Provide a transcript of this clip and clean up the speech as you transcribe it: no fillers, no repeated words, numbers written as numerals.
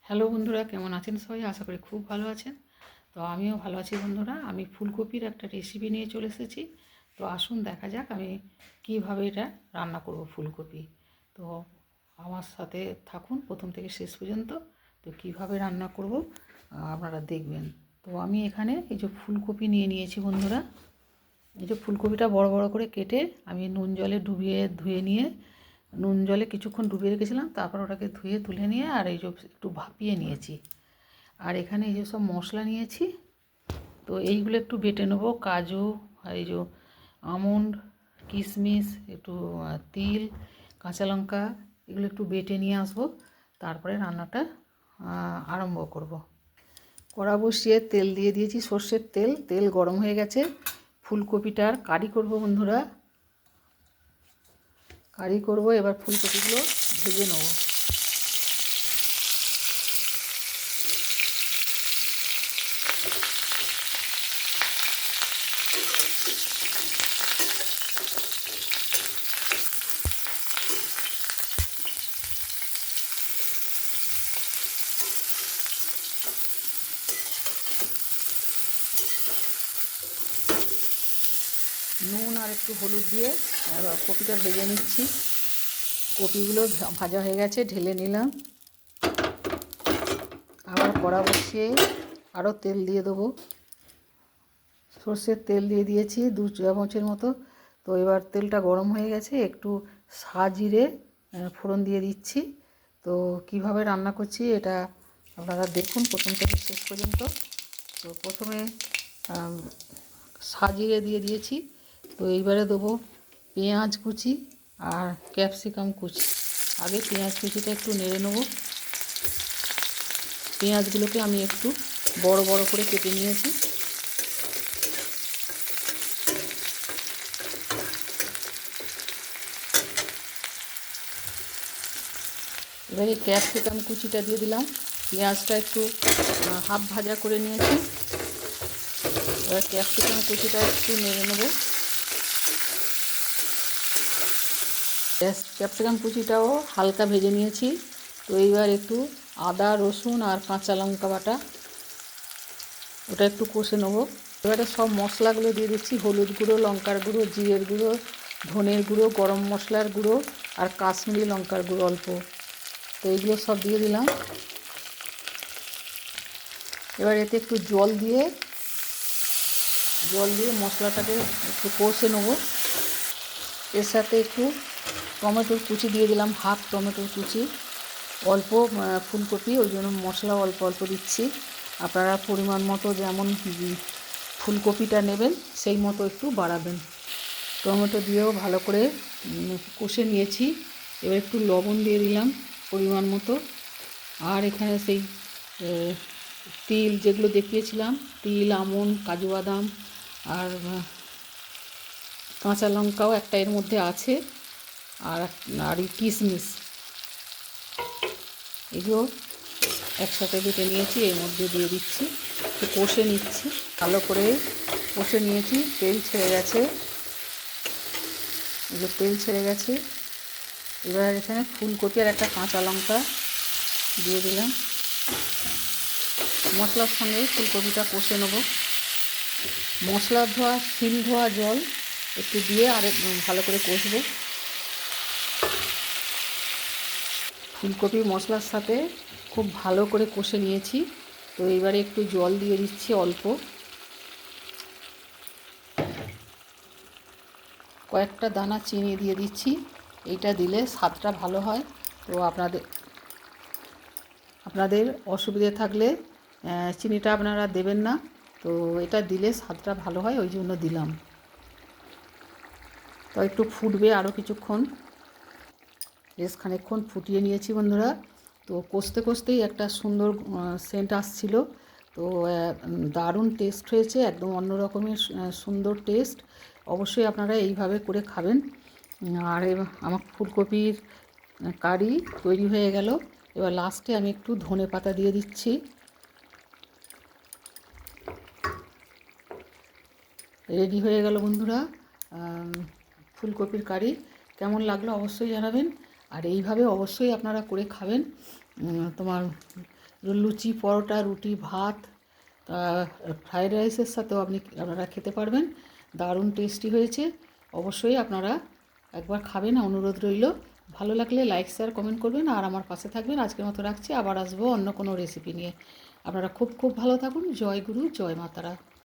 Hello বন্ধুরা, কেমন আছেন সবাই? আশা করি খুব ভালো আছেন। তো আমিও ভালো আছি বন্ধুরা। আমি ফুলকপির একটা রেসিপি নিয়ে চলে এসেছি। তো আসুন দেখা যাক আমি কিভাবে এটা রান্না করব ফুলকপি। তো আমার সাথে থাকুন প্রথম থেকে শেষ পর্যন্ত। তো কিভাবে রান্না করব আপনারা দেখবেন। তো আমি এখানে এই যে ফুলকপি নিয়ে নিয়েছি বন্ধুরা। এই যে ফুলকপিটা বড় বড় করে কেটে আমি নুন জলে ধুয়ে নিয়ে নুন জলে কিছুক্ষণ ডুবিয়ে রেখেছিলাম, তারপর ওটাকে ধুয়ে তুলে নিয়ে আর এই যে একটু ভাপিয়ে নিয়েছি। আর এখানে এই যে সব মশলা নিয়েছি, তো এইগুলো একটু বেটে নেবো। কাজু আর এই যে আমন্ড, কিশমিশ, একটু তিল, কাঁচা লঙ্কা, এগুলো একটু বেটে নিয়ে আসবো। তারপরে রান্নাটা আরম্ভ করব। কড়া বসিয়ে তেল দিয়ে দিয়েছি, সর্ষের তেল। তেল গরম হয়ে গেছে। ফুলকপিটার কারি করব বন্ধুরা, কারি করব। এবার ফুলকপিগুলো ভেজে নেব। নুন আর একটু হলুদ দিয়ে এবার কপিটা ভেজে নিচ্ছি। কপিগুলো ভাজা হয়ে গেছে, ঢেলে নিলাম। আবার কড়া বসিয়ে আরও তেল দিয়ে দেবো। সর্ষের তেল দিয়ে দিয়েছি 2 চামচের মতো। তো এবার তেলটা গরম হয়ে গেছে, একটু সাজিরে ফোড়ন দিয়ে দিচ্ছি। তো কিভাবে রান্না করছি এটা আপনারা দেখুন প্রথম থেকে শেষ পর্যন্ত। তো প্রথমে সাজিরে দিয়ে দিয়েছি। তো এইবারে দেবো পেঁয়াজ কুচি আর ক্যাপসিকাম কুচি। আগে পেঁয়াজ কুচিটা একটু নেড়ে নেবো। পেঁয়াজগুলোকে আমি একটু বড় বড় করে কেটে নিয়েছি। এবারে ক্যাপসিকাম কুচিটা দিয়ে দিলাম। পেঁয়াজটা একটু হাফ ভাজা করে নিয়েছি। এবার ক্যাপসিকাম কুচিটা একটু নেড়ে নেব। ক্যাপসিকাম কুচিটাও হালকা ভেজে নিয়েছি। তো এইবার একটু আদা, রসুন আর কাঁচা লঙ্কা বাটা, ওটা একটু কষে নেবো। এবারে সব মশলাগুলো দিয়ে দিচ্ছি। হলুদ গুঁড়ো, লঙ্কার গুঁড়ো, জিরের গুঁড়ো, ধনের গুঁড়ো, গরম মশলার গুঁড়ো আর কাশ্মীরি লঙ্কার গুঁড়ো অল্প। তো এইগুলো সব দিয়ে দিলাম। এবার এতে একটু জল দিয়ে মশলাটাকে একটু কষে নেবো। এর সাথে একটু টমেটোর কুচি দিয়ে দিলাম, হাফ টমেটোর কুচি। অল্প ফুলকপি, ওই জন্য মশলা অল্প অল্প দিচ্ছি। আপনারা পরিমাণ মতো যেমন ফুলকপিটা নেবেন সেই মতো একটু বাড়াবেন। টমেটো দিয়েও ভালো করে কষে নিয়েছি। এবার একটু লবণ দিয়ে দিলাম পরিমাণ মতো। আর এখানে সেই তিল যেগুলো দেখিয়েছিলাম, তিল, আমন্ড, কাজু বাদাম আর কাঁচা লঙ্কাও একটা এর মধ্যে আছে, আর আর কিশমিশ, এগুলো একসাথে বেটে নিয়েছি, এর মধ্যে দিয়ে দিচ্ছি। একটু কষে নিচ্ছি, ভালো করে কষে নিয়েছি। তেল ছেড়ে গেছে, এগুলো তেল ছেড়ে গেছে। এবার এখানে ফুলকপি আর একটা কাঁচা লঙ্কা দিয়ে দিলাম। মশলার সঙ্গে ফুলকপিটা কষে নেব। মশলার ধোয়া, শিল ধোয়া জল একটু দিয়ে আর ভালো করে কষবো। ফুলকপি মশলার সাথে খুব ভালো করে কষে নিয়েছি। তো এবারে একটু জল দিয়ে দিচ্ছি অল্প, কয়েকটা দানা চিনি দিয়ে দিচ্ছি। এইটা দিলে স্বাদটা ভালো হয়। তো আপনাদের অসুবিধে থাকলে চিনিটা আপনারা দেবেন না। তো এটা দিলে স্বাদটা ভালো হয়, ওই জন্য দিলাম। তো একটু ফুটবে আরও কিছুক্ষণ, বেশ খানিকক্ষণ ফুটিয়ে নিয়েছি বন্ধুরা। তো কষতে কষতেই একটা সুন্দর সেন্ট আসছিল। তো দারুণ টেস্ট হয়েছে, একদম অন্য রকমের সুন্দর টেস্ট। অবশ্যই আপনারা এইভাবে করে খাবেন। আর আমার ফুলকপির কারি তৈরি হয়ে গেল। এবার লাস্টে আমি একটু ধনে পাতা দিয়ে দিচ্ছি। রেডি হয়ে গেল বন্ধুরা ফুলকপির কারি। কেমন লাগলো অবশ্যই জানাবেন। আর এইভাবে অবশ্যই আপনারা করে খাবেন। তোমার লুচি, পরোটা, রুটি, ভাত, ফ্রায়েড রাইসের সাথেও আপনারা খেতে পারবেন। দারুণ টেস্টি হয়েছে। অবশ্যই আপনারা একবার খাবেন, অনুরোধ রইল। ভালো লাগলে লাইক, শেয়ার, কমেন্ট করবেন আর আমার পাশে থাকবেন। আজকের মতো রাখছি, আবার আসবো অন্য কোনো রেসিপি নিয়ে। আপনারা খুব খুব ভালো থাকুন। জয় গুরু, জয় মাতারা।